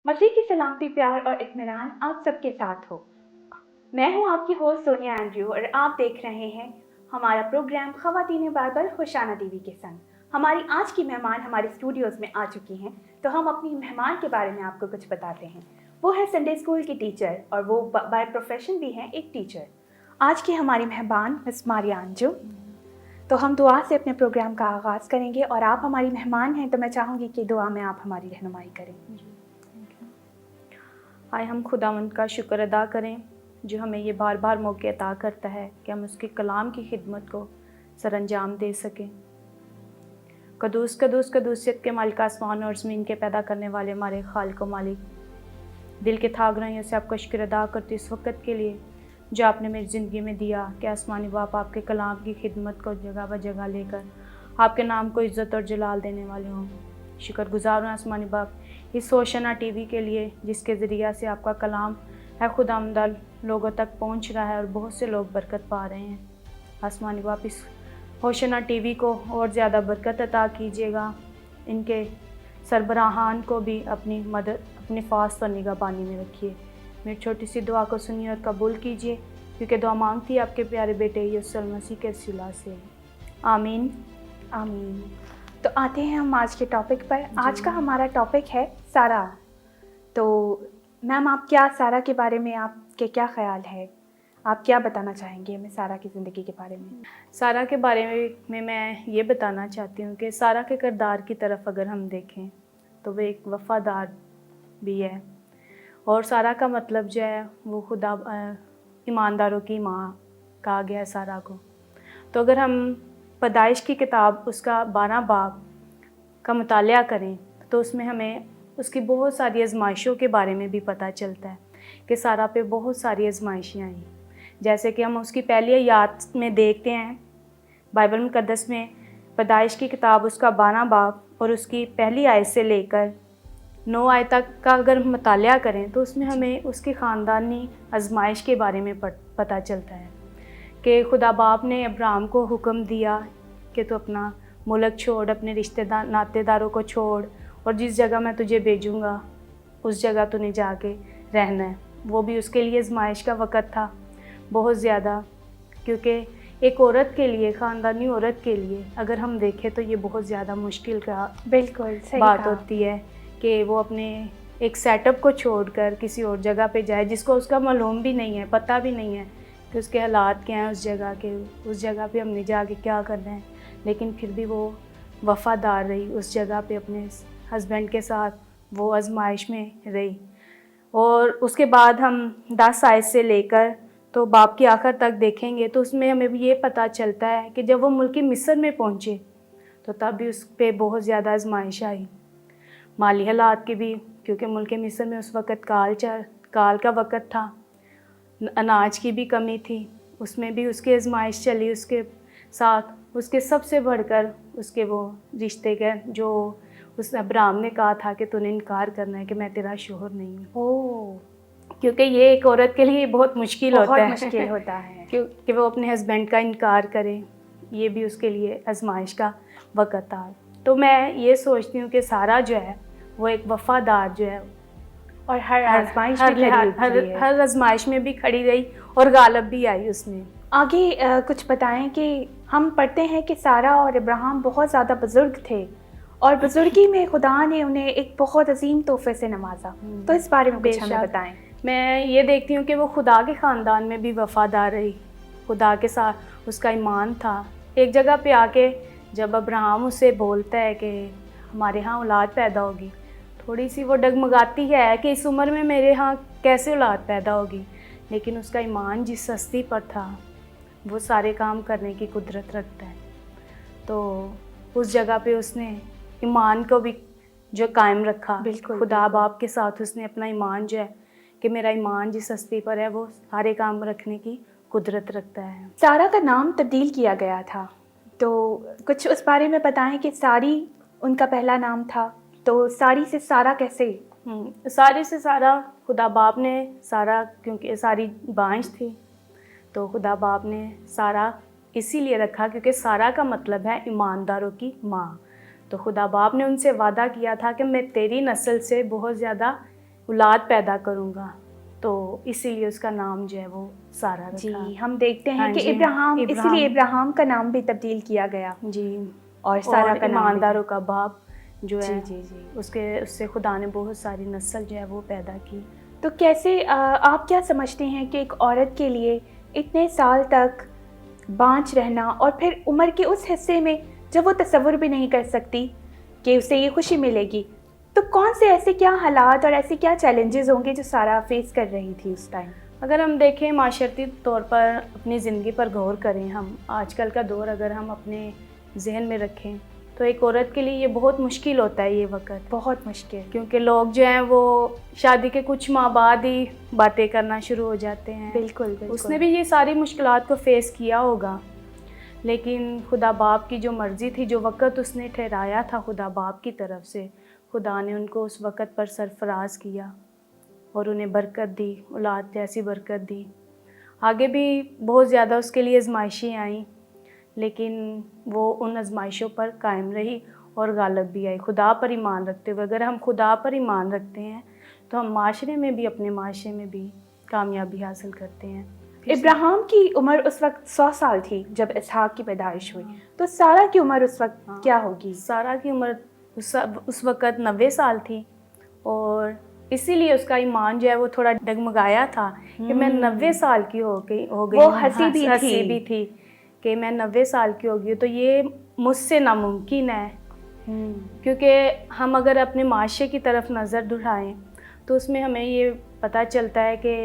मसीह की सलामती, प्यार और इत्मीनान आप सबके साथ हो। मैं हूं आपकी होस्ट सोनिया एंड्रयू और आप देख रहे हैं हमारा प्रोग्राम ख़वातीन बाइबल होशाना टीवी के संग। हमारी आज की मेहमान हमारे स्टूडियोज़ में आ चुकी हैं, तो हम अपनी मेहमान के बारे में आपको कुछ बताते हैं। वो है संडे स्कूल की टीचर और वो बाय प्रोफेशन भी हैं एक टीचर। आज की हमारी मेहमान मिस मारिया अंजू। तो हम दुआ से अपने प्रोग्राम का आगाज़ करेंगे और आप हमारी मेहमान हैं, तो मैं चाहूँगी कि दुआ में आप हमारी रहनुमाई करें। आए हम खुदावंद का शुक्र अदा करें जो हमें ये बार बार मौके अता करता है कि हम उसके कलाम की खिदमत को सरअंजाम दे सकें। कदूस कदूस कदूसियत के मालिक आसमान और ज़मीन के पैदा करने वाले हमारे खालिक मालिक, दिल के थाग रहे से आपका शुक्र अदा करती इस वक्त के लिए जो आपने मेरी ज़िंदगी में दिया कि आसमानी बाप आपके कलाम की खिदमत को जगह ब जगह लेकर आपके नाम को इज़्ज़त और जलाल देने वाले हों। शुक्रगुज़ार हूँ आसमानी बाप इस होशाना टीवी के लिए जिसके ज़रिया से आपका कलाम है खुदावंद लोगों तक पहुँच रहा है और बहुत से लोग बरकत पा रहे हैं। आसमानी बाप इस होशाना टीवी को और ज़्यादा बरकत अता कीजिएगा, इनके सरबराहान को भी अपनी मदद अपने फास्ट और निगहबानी में रखिए। मेरी छोटी सी दुआ को सुनिए और कबूल कीजिए, क्योंकि दुआ मांगती है आपके प्यारे बेटे यीशु मसीह के सिला से। आमीन आमीन। तो आते हैं हम आज के टॉपिक पर। आज का हमारा टॉपिक है सारा। तो मैम, आप क्या सारा के बारे में आपके क्या ख्याल है? आप क्या बताना चाहेंगे हमें सारा की ज़िंदगी के बारे में? सारा के बारे में मैं ये बताना चाहती हूँ कि सारा के किरदार की तरफ अगर हम देखें तो वो एक वफ़ादार भी है, और सारा का मतलब जो है वो खुदा ईमानदारों की माँ कहा गया है सारा को। तो अगर हम पैदाइश की किताब उसका 12 बाब का मुतालिया करें तो उसमें हमें उसकी बहुत सारी आजमाइशों के बारे में भी पता चलता है कि सारा पे बहुत सारी आजमाइशें आई। जैसे कि हम उसकी पहली आयत में देखते हैं बाइबल मुकद्दस में, पैदाइश की किताब उसका 12 बाब और उसकी पहली आयत से लेकर 9 आयत तक का अगर मुतालिया करें तो उसमें हमें उसकी ख़ानदानी आजमाइश के बारे में पता चलता है कि खुदा बाप ने अब्राहम को हुक्म दिया कि तू अपना मुल्क छोड़, अपने रिश्तेदार नातेदारों को छोड़, और जिस जगह मैं तुझे भेजूँगा उस जगह तूने जाके रहना है। वो भी उसके लिए आजमाइश का वक़्त था बहुत ज़्यादा, क्योंकि एक औरत के लिए, ख़ानदानी औरत के लिए अगर हम देखें तो ये बहुत ज़्यादा मुश्किल का बिल्कुल सही बात कहा। होती है कि वो अपने एक सेटअप को छोड़कर किसी और जगह पे जाए जिसको उसका मालूम भी नहीं है, पता भी नहीं है कि उसके हालात क्या हैं उस जगह के, उस जगह पे हमने जाके क्या करना है। लेकिन फिर भी वो वफ़ादार रही उस जगह पे, अपने हस्बैंड के साथ वो आजमाइश में रही। और उसके बाद हम 10 आयत से लेकर तो बाप की आखिर तक देखेंगे तो उसमें हमें भी ये पता चलता है कि जब वो मुल्क मिस्र में पहुँचे तो तब भी उस पर बहुत ज़्यादा आजमाइश आई, माली हालात की भी, क्योंकि मुल्क मिस्र में उस वक़्त काल का वक़्त था, अनाज की भी कमी थी, उसमें भी उसकी आजमाइश चली उसके साथ। उसके सबसे बढ़कर उसके वो रिश्ते के जो उस अब्राहम ने कहा था कि तूने इनकार करना है कि मैं तेरा शोहर नहीं हूँ। ओह, क्योंकि ये एक औरत के लिए बहुत मुश्किल होता है मुश्किल होता है क्योंकि वो अपने हस्बैंड का इनकार करे, ये भी उसके लिए आजमाइश का वक़्त था। तो मैं ये सोचती हूँ कि सारा जो है वो एक वफ़ादार जो है और हर आजमाइश में खड़ी उतरी है। हर आजमाइश में भी खड़ी रही और गालब भी आई उसमें। आगे कुछ बताएं कि हम पढ़ते हैं कि सारा और इब्राहिम बहुत ज़्यादा बुज़ुर्ग थे और बुज़ुर्गी में खुदा ने उन्हें एक बहुत अजीम तोहफे से नवाजा। तो इस बारे में कुछ हमें बताएं। मैं ये देखती हूँ कि वो खुदा के ख़ानदान में भी वफ़ादार रही, खुदा के साथ उसका ईमान था। एक जगह पे आके जब अब्राहम उसे बोलता है कि हमारे यहाँ औलाद पैदा होगी, थोड़ी सी वो डगमगाती है कि इस उम्र में मेरे यहाँ कैसे औलाद पैदा होगी, लेकिन उसका ईमान जिस हस्ती पर था वो सारे काम करने की कुदरत रखता है। तो उस जगह पे उसने ईमान को भी जो कायम रखा, खुदा बाप के साथ उसने अपना ईमान जो है कि मेरा ईमान जिस हस्ती पर है वो सारे काम रखने की कुदरत रखता है। सारा का नाम तब्दील किया गया था, तो कुछ उस बारे में बताएं कि सारी उनका पहला नाम था, तो सारी से सारा कैसे? सारी से सारा खुदा बाप ने सारा, क्योंकि सारी बांझ थी तो खुदा बाप ने सारा इसीलिए रखा क्योंकि सारा का मतलब है ईमानदारों की माँ। तो खुदा बाप ने उनसे वादा किया था कि मैं तेरी नस्ल से बहुत ज़्यादा औलाद पैदा करूँगा, तो इसीलिए उसका नाम जो है वो सारा रखा। जी, हम देखते हैं हाँ कि जी, इब्राहिम, इब्राहिम। इसीलिए इब्राहिम का नाम भी तब्दील किया गया जी, और सारा का नाम भी। ईमानदारों का बाप जो जी है, जी जी। उससे खुदा ने बहुत सारी नस्ल जो है वो पैदा की। तो कैसे आप क्या समझते हैं कि एक औरत के लिए इतने साल तक बांझ रहना और फिर उम्र के उस हिस्से में जब वो तसव्वुर भी नहीं कर सकती कि उसे ये खुशी मिलेगी, तो कौन से ऐसे क्या हालात और ऐसे क्या चैलेंजेस होंगे जो सारा फेस कर रही थी उस टाइम? अगर हम देखें माशरती तौर पर अपनी ज़िंदगी पर गौर करें, हम आजकल का दौर अगर हम अपने जहन में रखें तो एक औरत के लिए ये बहुत मुश्किल होता है ये वक्त, बहुत मुश्किल। क्योंकि लोग जो हैं वो शादी के कुछ माह बाद ही बातें करना शुरू हो जाते हैं। बिल्कुल बिल्कुल। उसने भी ये सारी मुश्किलात को फेस किया होगा, लेकिन खुदा बाप की जो मर्ज़ी थी, जो वक़्त उसने ठहराया था खुदा बाप की तरफ से, खुदा ने उनको उस वक़्त पर सरफराज किया और उन्हें बरकत दी, औलाद जैसी बरकत दी। आगे भी बहुत ज़्यादा उसके लिए आज़माइशें आईं, लेकिन वो उन आज़माइशों पर कायम रही और गालिब भी आई खुदा पर ईमान रखते हुए। अगर हम खुदा पर ईमान रखते हैं तो हम माशरे में भी, अपने माशरे में भी कामयाबी हासिल करते हैं। इब्राहिम की उम्र उस वक्त 100 साल थी जब इसहाक की पैदाइश हुई, तो सारा की उम्र उस वक्त क्या होगी? सारा की उम्र उस वक़्त 90 साल थी, और इसीलिए उसका ईमान जो है वो थोड़ा डगमगाया था कि मैं 90 साल की हो गई वो हंसी भी थी कि मैं 90 साल की हो गई, तो ये मुझसे नामुमकिन है। क्योंकि हम अगर अपने माशरे की तरफ नज़र दुढ़ाएं तो उसमें हमें ये पता चलता है कि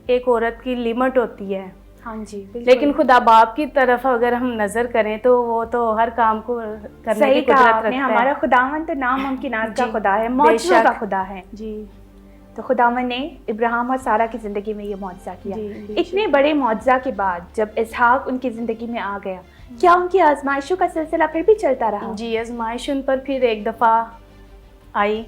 एक औरत की लिमिट होती है। हाँ जी, लेकिन खुदा बाप की तरफ अगर हम नज़र करें तो वो तो हर काम को करने की कुदरत रखता है। हमारा खुदावंद तो नामुमकिनात का खुदा है, मौजज़ों का खुदा है जी। तो खुदावंद ने इब्राहिम और सारा की ज़िंदगी में ये मौजज़ा किया। जी, इतने बड़े मौजज़ा के बाद जब इसहाक उनकी ज़िंदगी में आ गया, क्या उनकी आजमाइशों का सिलसिला फिर भी चलता रहा? जी, आजमाइश उन पर फिर एक दफ़ा आई,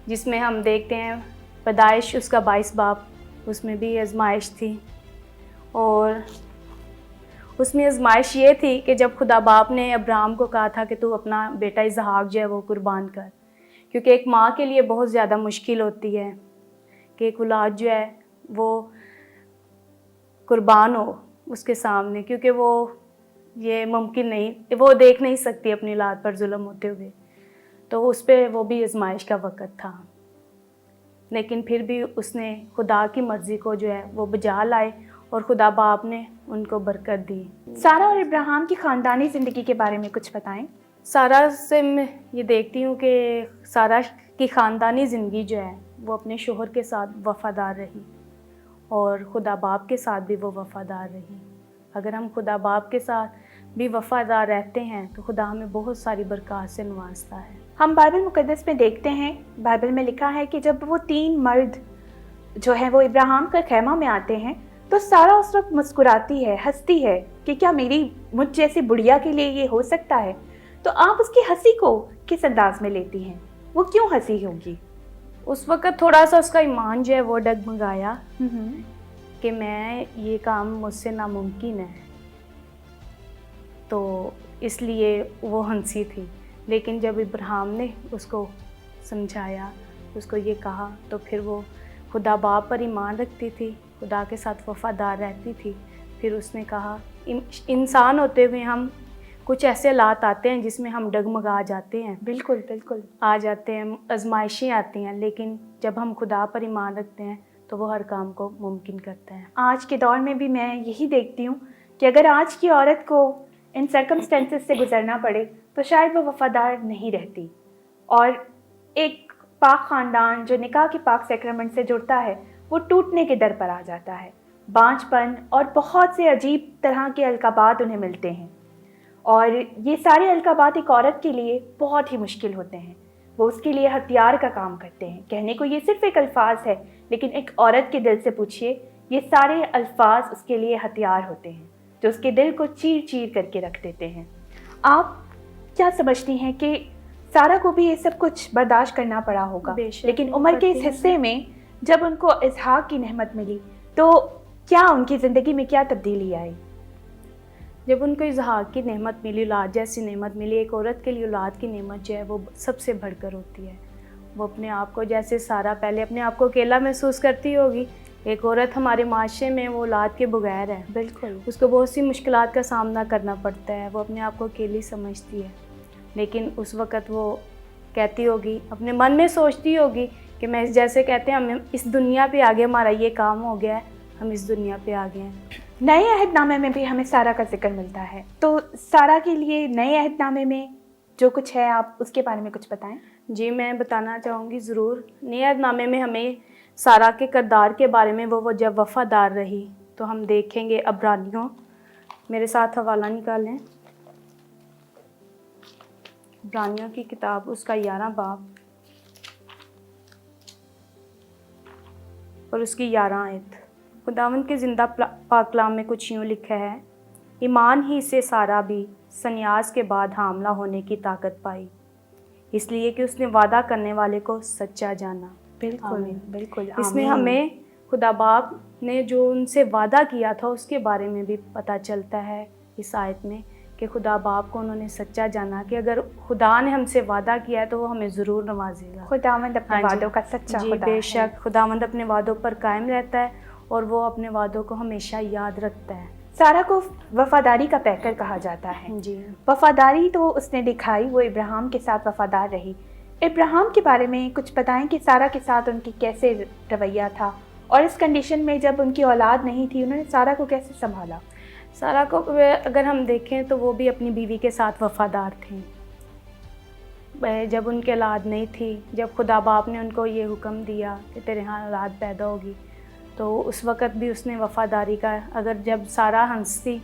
जिसमें हम देखते हैं पैदाइश उसका 22 बाप, उसमें भी आजमाइश थी। और उसमें आजमाइश ये थी कि जब खुदा बाप ने अब्राहम को कहा था कि तू अपना बेटा इसहाक जो है वो कुर्बान कर, क्योंकि एक माँ के लिए बहुत ज़्यादा मुश्किल होती है कि एक औलाद जो है वो कुर्बान हो उसके सामने, क्योंकि वो ये मुमकिन नहीं, वो देख नहीं सकती अपनी औलाद पर जुल्म होते हुए। तो उस पर वो भी आजमाइश का वक़्त था, लेकिन फिर भी उसने खुदा की मर्ज़ी को जो है वो बजा लाए और खुदा बाप ने उनको बरकत दी। सारा और इब्राहिम की ख़ानदानी ज़िंदगी के बारे में कुछ बताएं। सारा से मैं ये देखती हूँ कि सारा की ख़ानदानी ज़िंदगी जो है वो अपने शोहर के साथ वफ़ादार रही और खुदा बाप के साथ भी वो वफ़ादार रही। अगर हम खुदा बाप के साथ भी वफ़ादार रहते हैं तो खुदा हमें बहुत सारी बरकत से नवाजता है। हम बाइबल मुक़द्दस में देखते हैं, बाइबल में लिखा है कि जब वो 3 मर्द जो है वो इब्राहिम के खैमा में आते हैं तो सारा उस वक्त मुस्कुराती है, हंसती है कि क्या मुझ जैसी बुढ़िया के लिए ये हो सकता है। तो आप उसकी हंसी को किस अंदाज में लेती हैं? वो क्यों हंसी होगी? उस वक़्त थोड़ा सा उसका ईमान जो है वो डगमगाया कि मैं ये काम मुझसे नामुमकिन है, तो इसलिए वो हंसी थी। लेकिन जब इब्राहिम ने उसको समझाया, उसको ये कहा, तो फिर वो खुदा बाप पर ईमान रखती थी, खुदा के साथ वफ़ादार रहती थी। फिर उसने कहा इंसान होते हुए हम कुछ ऐसे हालात आते हैं जिसमें हम डगमगा जाते हैं, बिल्कुल बिल्कुल आ जाते हैं, आजमाइशें आती हैं, लेकिन जब हम खुदा पर ईमान रखते हैं तो वो हर काम को मुमकिन करता है। आज के दौर में भी मैं यही देखती हूँ कि अगर आज की औरत को इन सर्कमस्टेंसेस से गुजरना पड़े तो शायद वो वफ़ादार नहीं रहती, और एक पाक ख़ानदान जो निकाह के पाक सैक्रमेंट से जुड़ता है वो टूटने के दर पर आ जाता है। बांझपन और बहुत से अजीब तरह के अलकाबात उन्हें मिलते हैं, और ये सारे अलकाबात एक औरत के लिए बहुत ही मुश्किल होते हैं। वो उसके लिए हथियार का काम करते हैं। कहने को ये सिर्फ एक अल्फाज है, लेकिन एक औरत के दिल से पूछिए, ये सारे अल्फाज उसके लिए हथियार होते हैं जो उसके दिल को चीर चीर करके रख देते हैं। आप क्या समझती हैं कि सारा को भी ये सब कुछ बर्दाश्त करना पड़ा होगा, लेकिन उम्र के इस हिस्से में जब उनको इसहाक की नेमत मिली तो क्या उनकी ज़िंदगी में क्या तब्दीली आई? जब उनको इसहाक की नेमत मिली, औलाद जैसी नेमत मिली, एक औरत के लिए औलाद की नेमत जो है वो सबसे बढ़कर होती है। وہ اپنے آپ کو جیسے سارا پہلے اپنے آپ کو اکیلا محسوس کرتی ہوگی. ایک عورت ہمارے معاشرے میں وہ اولاد کے بغیر ہے, بالکل. اس کو بہت سی مشکلات کا سامنا کرنا پڑتا ہے, وہ اپنے آپ کو اکیلی سمجھتی ہے. لیکن اس وقت وہ کہتی ہوگی, اپنے من میں سوچتی ہوگی کہ میں جیسے کہتے ہیں ہم اس دنیا پہ آگے, ہمارا یہ کام ہو گیا ہے, ہم اس دنیا پہ آگے ہیں. نئے عہد نامے میں بھی ہمیں سارا کا ذکر ملتا ہے, تو سارا کے لیے نئے عہد نامے میں جو کچھ ہے آپ اس کے بارے میں کچھ بتائیں. جی میں بتانا چاہوں گی ضرور. نئے عہد نامے میں ہمیں سارا کے کردار کے بارے میں, وہ جب وفادار رہی, تو ہم دیکھیں گے عبرانیوں, میرے ساتھ حوالہ نکالیں, عبرانیوں کی کتاب اس کا 11 باب اور اس کی 11 آیت. خداوند کے زندہ پاک کلام میں کچھ یوں لکھا ہے, ایمان ہی سے سارا بھی سنیاس کے بعد حاملہ ہونے کی طاقت پائی, اس لیے کہ اس نے وعدہ کرنے والے کو سچا جانا. بالکل بالکل. اس میں ہمیں خدا باپ نے جو ان سے وعدہ کیا تھا اس کے بارے میں بھی پتہ چلتا ہے اس آیت میں, کہ خدا باپ کو انہوں نے سچا جانا, کہ اگر خدا نے ہم سے وعدہ کیا ہے تو وہ ہمیں ضرور نوازے گا. خداوند اپنے وعدوں کا سچا جی خدا بے ہے. شک خداوند اپنے وعدوں پر قائم رہتا ہے اور وہ اپنے وعدوں کو ہمیشہ یاد رکھتا ہے. سارا کو وفاداری کا پیکر کہا جاتا ہے. جی وفاداری تو اس نے دکھائی, وہ ابراہیم کے ساتھ وفادار رہی. ابراہیم کے بارے میں کچھ بتائیں کہ سارا کے ساتھ ان کی کیسے رویہ تھا, اور اس کنڈیشن میں جب ان کی اولاد نہیں تھی انہوں نے سارا کو کیسے سنبھالا. سارا کو اگر ہم دیکھیں تو وہ بھی اپنی بیوی کے ساتھ وفادار تھیں. جب ان کی اولاد نہیں تھی, جب خدا باپ نے ان کو یہ حکم دیا کہ تیرے ہاں اولاد پیدا ہوگی, تو اس وقت بھی اس نے وفاداری کا, اگر جب سارا ہنستی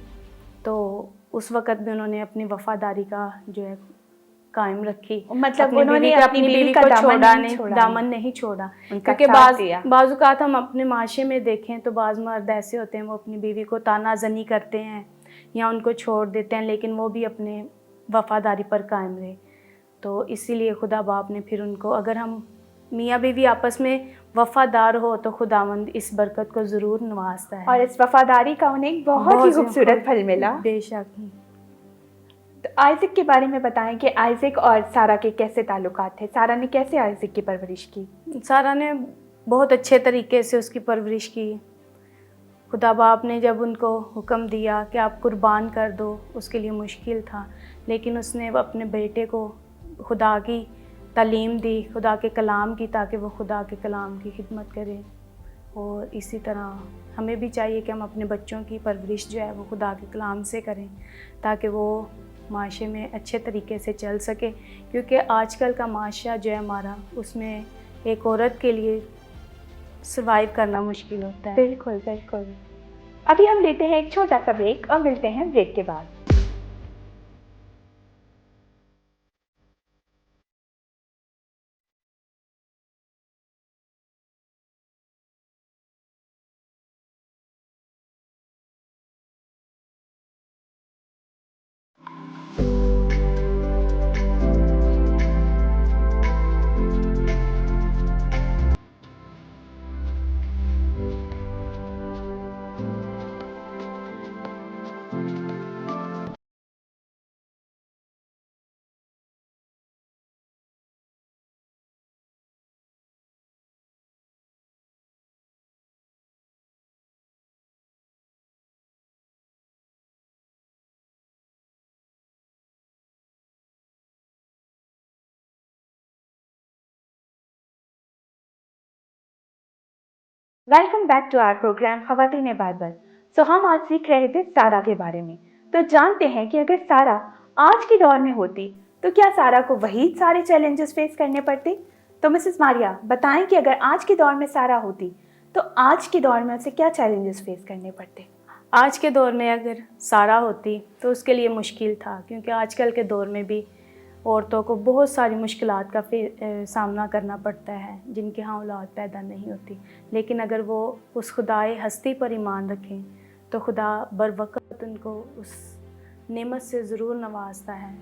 تو اس وقت بھی انہوں نے اپنی وفاداری کا جو ہے قائم رکھی. مطلب انہوں نے اپنی بیوی کا دامن نہیں چھوڑا. کیونکہ بعض اوقات ہم اپنے معاشرے میں دیکھیں تو بعض مرد ایسے ہوتے ہیں وہ اپنی بیوی کو طعنہ زنی کرتے ہیں یا ان کو چھوڑ دیتے ہیں, لیکن وہ بھی اپنے وفاداری پر قائم رہے. تو اسی لیے خدا باپ نے پھر ان کو, اگر ہم میاں بیوی آپس میں وفادار ہو تو خداوند اس برکت کو ضرور نوازتا ہے, اور اس وفاداری کا انہیں بہت ہی خوبصورت پھل ملا. بے شک. تو آئزک کے بارے میں بتائیں کہ آئزک اور سارا کے کیسے تعلقات تھے, سارا نے کیسے آئزک کی پرورش کی. سارا نے بہت اچھے طریقے سے اس کی پرورش کی. خدا باپ نے جب ان کو حکم دیا کہ آپ قربان کر دو, اس کے لیے مشکل تھا, لیکن اس نے اپنے بیٹے کو خدا کی تعلیم دی, خدا کے کلام کی, تاکہ وہ خدا کے کلام کی خدمت کرے. اور اسی طرح ہمیں بھی چاہیے کہ ہم اپنے بچوں کی پرورش جو ہے وہ خدا کے کلام سے کریں, تاکہ وہ معاشرے میں اچھے طریقے سے چل سکے. کیونکہ آج کل کا معاشرہ جو ہے ہمارا, اس میں ایک عورت کے لیے سروائیو کرنا مشکل ہوتا ہے. بالکل بالکل. ابھی ہم لیتے ہیں ایک چھوٹا سا بریک اور ملتے ہیں بریک کے بعد. Welcome back to our programme خواتین بائبل. ہم آج سیکھ رہے تھے سارا کے بارے میں. تو جانتے ہیں کہ اگر سارا آج کے دور میں ہوتی تو کیا سارا کو وہی سارے چیلنجز فیس کرنے پڑتے. تو مسز ماریا بتائیں کہ اگر آج کے دور میں سارا ہوتی تو آج کے دور میں اسے کیا چیلنجز فیس کرنے پڑتے. آج کے دور میں اگر سارا ہوتی تو اس کے لیے مشکل تھا, کیونکہ آج کل کے دور میں بھی عورتوں کو بہت ساری مشکلات کا سامنا کرنا پڑتا ہے, جن کے ہاں اولاد پیدا نہیں ہوتی. لیکن اگر وہ اس خدائے ہستی پر ایمان رکھیں تو خدا بر وقت ان کو اس نعمت سے ضرور نوازتا ہے.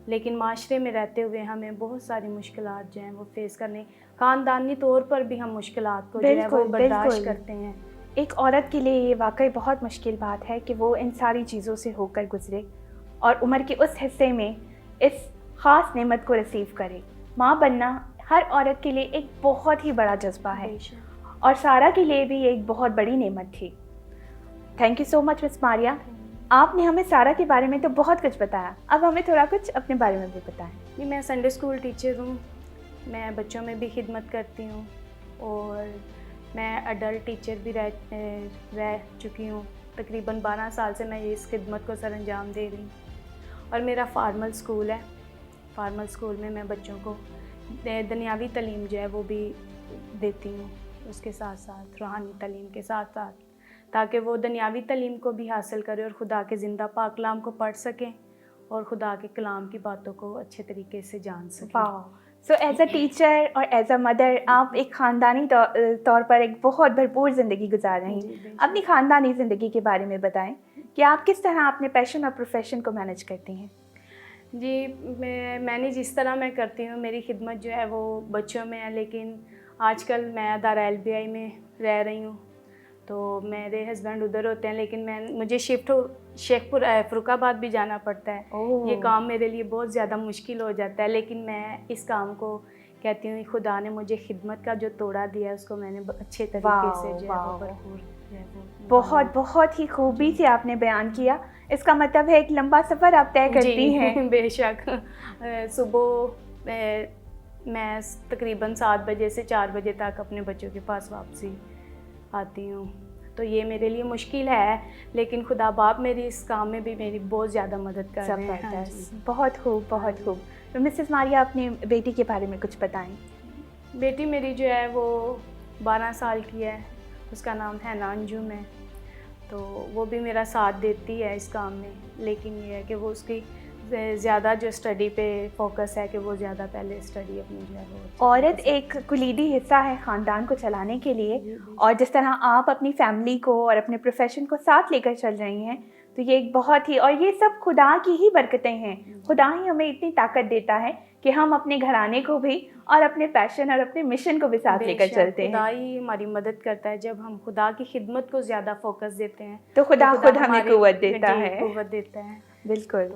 لیکن معاشرے میں رہتے ہوئے ہمیں بہت ساری مشکلات جو ہیں وہ فیس کرنے, خاندانی طور پر بھی ہم مشکلات کو جو ہے وہ برداشت کرتے ہیں. ایک عورت کے لیے یہ واقعی بہت مشکل بات ہے کہ وہ ان ساری چیزوں سے ہو کر گزرے اور عمر کے اس حصے میں اس خاص نعمت کو ریسیو کرے. ماں بننا ہر عورت کے لیے ایک بہت ہی بڑا جذبہ ہے اور سارہ کے لیے بھی ایک بہت بڑی نعمت تھی. تھینک یو سو مچ مس ماریا. آپ نے ہمیں سارہ کے بارے میں تو بہت کچھ بتایا, اب ہمیں تھوڑا کچھ اپنے بارے میں بھی بتائیں. جی میں سنڈے اسکول ٹیچر ہوں, میں بچوں میں بھی خدمت کرتی ہوں اور میں اڈلٹ ٹیچر بھی رہ چکی ہوں. تقریباً 12 سال سے میں اس خدمت کو سر انجام دے رہی ہوں. اور میرا فارمل اسکول ہے. فارمل اسکول میں میں بچوں کو دنیاوی تعلیم جو ہے وہ بھی دیتی ہوں, اس کے ساتھ ساتھ روحانی تعلیم کے ساتھ ساتھ, تاکہ وہ دنیاوی تعلیم کو بھی حاصل کرے اور خدا کے زندہ پاک کلام کو پڑھ سکیں اور خدا کے کلام کی باتوں کو اچھے طریقے سے جان سکیں. واو. سو ایز اے ٹیچر اور ایز اے مدر آپ ایک خاندانی طور پر ایک بہت بھرپور زندگی گزار رہی ہیں. اپنی خاندانی زندگی کے بارے میں بتائیں کہ آپ کس طرح اپنے پیشن اور پروفیشن کو مینیج کرتی ہیں. جی میں جس طرح میں کرتی ہوں, میری خدمت جو ہے وہ بچوں میں ہے, لیکن آج کل میں ادارہ LBI میں رہ رہی ہوں, تو میرے ہسبینڈ ادھر ہوتے ہیں, لیکن مجھے شیخ پور فاروق آباد بھی جانا پڑتا ہے. یہ کام میرے لیے بہت زیادہ مشکل ہو جاتا ہے, لیکن میں اس کام کو کہتی ہوں خدا نے مجھے خدمت کا جو توڑا دیا ہے اس کو میں نے اچھے طریقے سے جو ہے وہ بھرپور بہت بہت ہی خوبی سے آپ نے بیان کیا. اس کا مطلب ہے ایک لمبا سفر آپ طے کرتی ہیں. بے شک. صبح میں تقریباً 7 بجے سے 4 بجے تک اپنے بچوں کے پاس واپسی آتی ہوں, تو یہ میرے لیے مشکل ہے, لیکن خدا باپ میری اس کام میں بھی میری بہت زیادہ مدد کر رہے ہیں. بہت خوب, بہت خوب. تو مسز ماریا اپنی بیٹی کے بارے میں کچھ بتائیں. بیٹی میری جو ہے وہ 12 سال کی ہے, اس کا نام ہے انجم ہے, تو وہ بھی میرا ساتھ دیتی ہے اس کام میں, لیکن یہ ہے کہ وہ اس کی زیادہ جو اسٹڈی پہ فوکس ہے کہ وہ زیادہ پہلے اسٹڈی اپنی جو ہے وہ. عورت ایک کلیدی حصہ ہے خاندان کو چلانے کے لیے, اور جس طرح آپ اپنی فیملی کو اور اپنے پروفیشن کو ساتھ لے کر چل رہی ہیں, تو یہ ایک بہت ہی, اور یہ سب خدا کی ہی برکتیں ہیں. خدا ہی ہمیں اتنی طاقت دیتا ہے کہ ہم اپنے گھرانے کو بھی اور اپنے پیشن اور اپنے مشن کو بھی ساتھ لے کر چلتے ہیں. خدا ہی ہماری مدد کرتا ہے. جب ہم خدا کی خدمت کو زیادہ فوکس دیتے ہیں تو خدا خود ہمیں قوت دیتا ہے. قوت دیتا ہے. بالکل.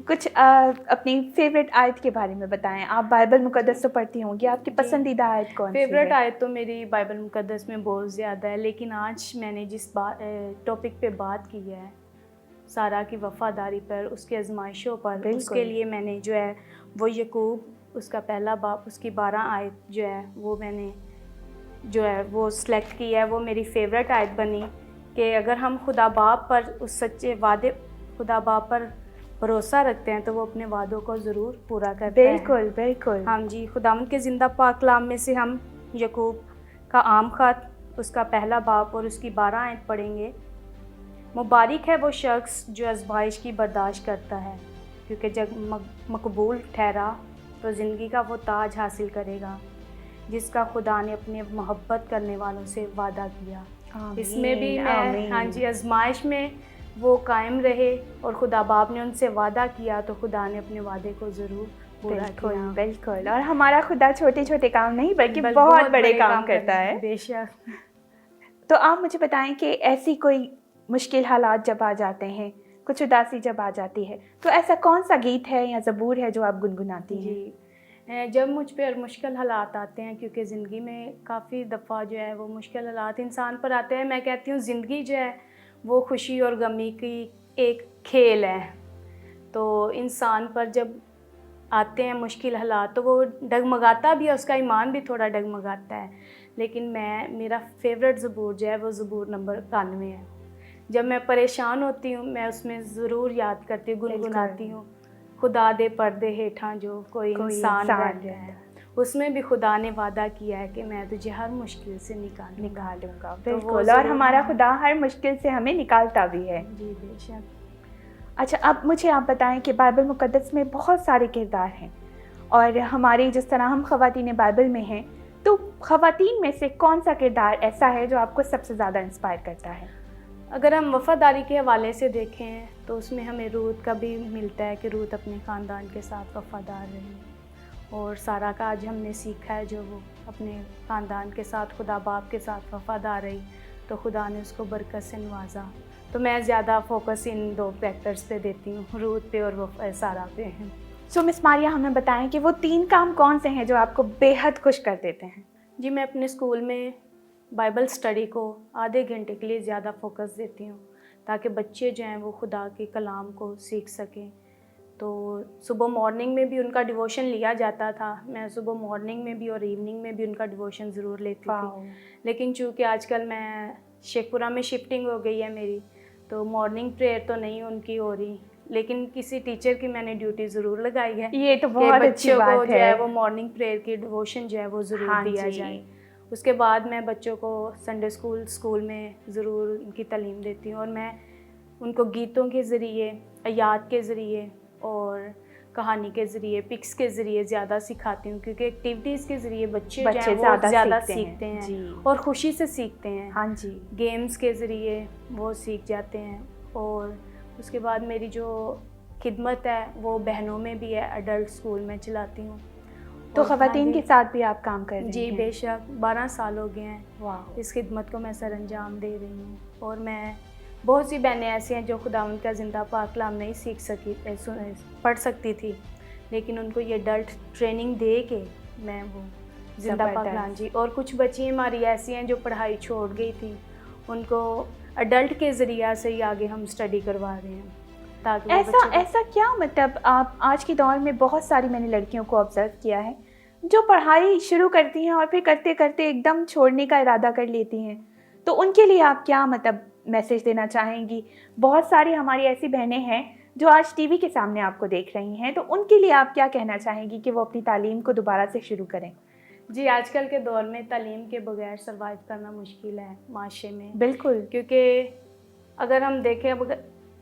کچھ اپنی فیوریٹ آیت کے بارے میں بتائیں. آپ بائبل مقدس تو پڑھتی ہوں گی, آپ کی پسندیدہ آیت کون سی ہے؟ فیوریٹ آیت تو میری بائبل مقدس میں بہت زیادہ ہے, لیکن آج میں نے جس ٹاپک پہ بات کی ہے سارہ کی وفاداری پر, اس کے آزمائشوں پر, اس کے لیے میں نے جو ہے وہ یعقوب اس کا پہلا باب اس کی 12 آیت جو ہے وہ میں نے جو ہے وہ سلیکٹ کی ہے. وہ میری فیوریٹ آیت بنی کہ اگر ہم خدا باپ پر اس سچے وعدے خدا باپ پر بھروسہ رکھتے ہیں تو وہ اپنے وعدوں کو ضرور پورا کرتے ہیں. بالکل بالکل. ہاں جی. خداوند کے زندہ پاک کلام میں سے ہم یعقوب کا عام خط اس کا پہلا باب اور اس کی 12 آیت پڑھیں گے. مبارک ہے وہ شخص جو آزمائش کی برداشت کرتا ہے, کیونکہ جب مقبول ٹھہرا تو زندگی کا وہ تاج حاصل کرے گا جس کا خدا نے اپنے محبت کرنے والوں سے وعدہ کیا. اس میں بھی میں ہاں جی آزمائش میں وہ قائم رہے اور خدا باپ نے ان سے وعدہ کیا تو خدا نے اپنے وعدے کو ضرور پورا کیا. بالکل. اور ہمارا خدا چھوٹے چھوٹے کام نہیں بلکہ بہت بڑے کام کرتا ہے. بے شک. تو آپ مجھے بتائیں کہ ایسی کوئی مشکل حالات جب آ جاتے ہیں, کچھ اداسی جب آ جاتی ہے, تو ایسا کون سا گیت ہے یا زبور ہے جو آپ گنگناتی ہیں؟ جی جب مجھ پہ مشکل حالات آتے ہیں, کیونکہ زندگی میں کافی دفعہ جو ہے وہ مشکل حالات انسان پر آتے ہیں. میں کہتی ہوں زندگی جو ہے وہ خوشی اور غمی کی ایک کھیل ہے, تو انسان پر جب آتے ہیں مشکل حالات تو وہ ڈگمگاتا بھی ہے, اس کا ایمان بھی تھوڑا ڈگمگاتا ہے. لیکن میرا فیوریٹ زبور جو ہے وہ زبور نمبر 91 ہے. جب میں پریشان ہوتی ہوں میں اس میں ضرور یاد کرتی ہوں, گنگناتی ہوں خدا دے پردے ہیٹھاں جو کوئی انسان رہتا ہے. اس میں بھی خدا نے وعدہ کیا ہے کہ میں تجھے ہر مشکل سے نکالوں گا. بالکل. اور ہمارا خدا ہر مشکل سے ہمیں نکالتا بھی ہے. جی بے شک. اچھا, اب مجھے آپ بتائیں کہ بائبل مقدس میں بہت سارے کردار ہیں, اور ہماری جس طرح ہم خواتین بائبل میں ہیں, تو خواتین میں سے کون سا کردار ایسا ہے جو آپ کو سب سے زیادہ انسپائر کرتا ہے؟ اگر ہم وفاداری کے حوالے سے دیکھیں تو اس میں ہمیں روت کا بھی ملتا ہے کہ روت اپنے خاندان کے ساتھ وفادار رہی, اور سارہ کا آج ہم نے سیکھا ہے جو وہ اپنے خاندان کے ساتھ خدا باپ کے ساتھ وفادار رہی تو خدا نے اس کو برکت سے نوازا. تو میں زیادہ فوکس ان 2 فیکٹرز پہ دیتی ہوں, روت پہ اور سارہ پہ. सो मिस मारिया, हमें बताएं कि वो 3 काम कौन से हैं जो आपको बेहद खुश कर देते हैं? जी, मैं अपने स्कूल में बाइबल स्टडी को आधे घंटे के लिए ज़्यादा फोकस देती हूँ ताकि बच्चे जो हैं वो खुदा के कलाम को सीख सकें। तो सुबह मॉर्निंग में भी उनका डिवोशन लिया जाता था। मैं सुबह मॉर्निंग में भी और इवनिंग में भी उनका डिवोशन ज़रूर लेती थी। लेकिन चूँकि आजकल मैं शेखपुरा में शिफ्टिंग हो गई है मेरी, तो मॉर्निंग प्रेयर तो नहीं उनकी हो रही, लेकिन किसी टीचर की मैंने ड्यूटी ज़रूर लगाई है। ये तो बहुत अच्छी बात को जो है वो मॉर्निंग प्रेयर की डिवोशन जो है वो ज़रूर दिया जाए। उसके बाद मैं बच्चों को संडे स्कूल में ज़रूर उनकी तालीम देती हूँ और मैं उनको गीतों के ज़रिए, आयात के ज़रिए और कहानी के ज़रिए, पिक्स के ज़रिए ज़्यादा सिखाती हूँ, क्योंकि एक्टिविटीज़ के ज़रिए बच्चे ज़्यादा सीखते हैं और ख़ुशी से सीखते हैं। हाँ जी, गेम्स के ज़रिए वो सीख जाते हैं। और उसके बाद मेरी जो खिदमत है वो बहनों में भी है, एडल्ट स्कूल में चलाती हूँ। तो ख़वातीन के साथ भी आप काम कर रही हैं? जी बेशक, 12 साल हो गए हैं। वाह। इस खिदमत को मैं सर अंजाम दे रही हूँ। और मैं बहुत सी बहनें ऐसी हैं जो खुदावंद का ज़िंदा पाक कलाम नहीं सीख सकी, पढ़ सकती थी, लेकिन उनको ये एडल्ट ट्रेनिंग दे के मैं वो ज़िंदा पाक कलाम जी। और कुछ बच्ची हमारी ऐसी हैं जो पढ़ाई छोड़ गई थी, उनको एडल्ट के ज़रिया से ही आगे हम स्टडी करवा रहे हैं ताकि ऐसा क्या, मतलब आप आज के दौर में बहुत सारी मैंने लड़कियों को ऑब्जर्व किया है जो पढ़ाई शुरू करती हैं और फिर करते करते एकदम छोड़ने का इरादा कर लेती हैं, तो उनके लिए आप क्या मतलब मैसेज देना चाहेंगी? बहुत सारी हमारी ऐसी बहनें हैं जो आज टीवी के सामने आपको देख रही हैं, तो उनके लिए आप क्या कहना चाहेंगी कि वो अपनी तालीम को दोबारा से शुरू करें? जी, आजकल के दौर में तालीम के बगैर सर्वाइव करना मुश्किल है माशरे में। बिल्कुल, क्योंकि अगर हम देखें, अब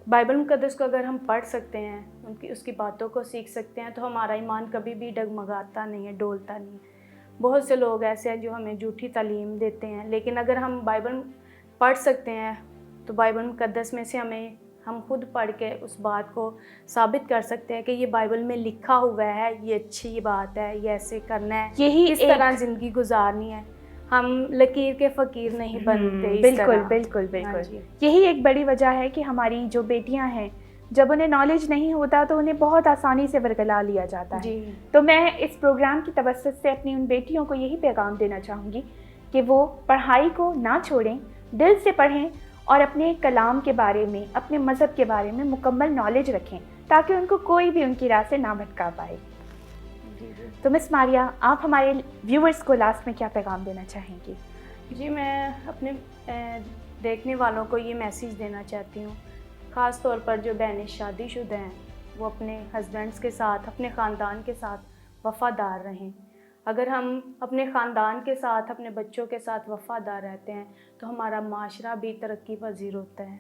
बाइबल मुक़द्दस को अगर हम पढ़ सकते हैं, उसकी बातों को सीख सकते हैं, तो हमारा ईमान कभी भी डगमगाता नहीं है, डोलता नहीं है। बहुत से लोग ऐसे हैं जो हमें झूठी तालीम देते हैं, लेकिन अगर हम बाइबल पढ़ सकते हैं तो बाइबल मुक़द्दस में से हम खुद पढ़ के उस बात को साबित कर सकते हैं कि ये बाइबल में लिखा हुआ है, ये अच्छी बात है, ये ऐसे करना है, यही इस तरह ज़िंदगी गुजारनी है। हम लकीर के फ़कीर नहीं बनते इस बिल्कुल तरह। बिल्कुल बिल्कुल। यही एक बड़ी वजह है कि हमारी जो बेटियां हैं, जब उन्हें नॉलेज नहीं होता तो उन्हें बहुत आसानी से वरगला लिया जाता है। जी। तो मैं इस प्रोग्राम की तवज्जुह से अपनी उन बेटियों को यही पैगाम देना चाहूँगी कि वो पढ़ाई को ना छोड़ें, दिल से पढ़ें और अपने कलाम के बारे में, अपने मज़हब के बारे में मुकम्मल नॉलेज रखें ताकि उनको कोई भी उनकी राह से ना भटका पाए। तो मिस मारिया, आप हमारे व्यूअर्स को लास्ट में क्या पैगाम देना चाहेंगी? जी, मैं अपने देखने वालों को ये मैसेज देना चाहती हूँ, ख़ास तौर पर जो बहनें शादीशुदा हैं, वो अपने हस्बैंड्स के साथ, अपने ख़ानदान के साथ वफ़ादार रहें। अगर हम अपने ख़ानदान के साथ, अपने बच्चों के साथ वफ़ादार रहते हैं तो हमारा माशरा भी तरक्की पजीर होता है।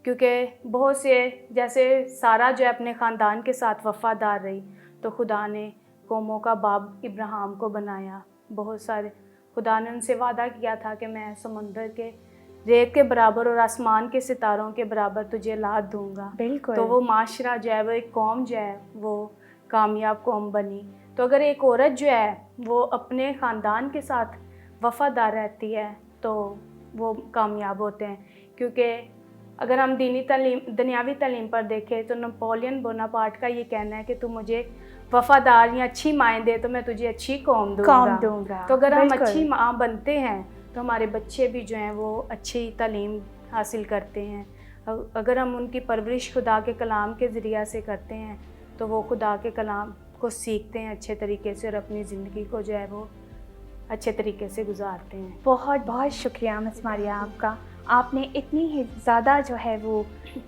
क्योंकि बहुत से, जैसे सारा जो है अपने ख़ानदान के साथ वफ़ादार रही, तो खुदा ने कौमों का बाप इब्राहिम को बनाया। बहुत सारे, खुदा ने उनसे वादा किया था कि मैं समुंदर के रेत के बराबर और आसमान के सितारों के बराबर तुझे औलाद दूंगा। बिल्कुल। तो वो माशरा जो है, वो एक कौम जो है वो कामयाब कौम बनी। तो अगर एक औरत जो है वो अपने ख़ानदान के साथ वफ़ादार रहती है तो वो कामयाब होते हैं। क्योंकि अगर हम दुनियावी तालीम पर देखें तो नेपोलियन बोनापार्ट का ये कहना है कि तू मुझे वफ़ादार या अच्छी माएँ दे तो मैं तुझे अच्छी कौम दूँगा। तो अगर हम अच्छी माँ बनते हैं तो हमारे बच्चे भी जो हैं वो अच्छी तालीम हासिल करते हैं। अगर हम उनकी परवरिश खुदा के कलाम के ज़रिया से करते हैं तो वो खुदा के कलाम को सीखते हैं अच्छे तरीके से और अपनी ज़िंदगी को जो है वो अच्छे तरीके से गुजारते हैं। बहुत बहुत शुक्रिया मिस मारिया आपका। आपने इतनी ही ज़्यादा जो है वो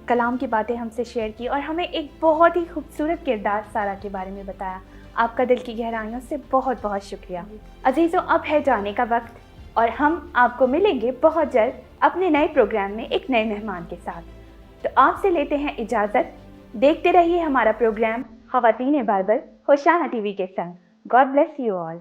कलाम की बातें हमसे शेयर की और हमें एक बहुत ही खूबसूरत किरदार सारा के बारे में बताया। आपका दिल की गहराइयों से बहुत बहुत शुक्रिया। अजीज़ों, अब है जाने का वक्त और हम आपको मिलेंगे बहुत जल्द अपने नए प्रोग्राम में एक नए मेहमान के साथ। तो आपसे लेते हैं इजाज़त। देखते रहिए हमारा प्रोग्राम ख़वातीन बाइबल होशाना टीवी के संग। God bless you all.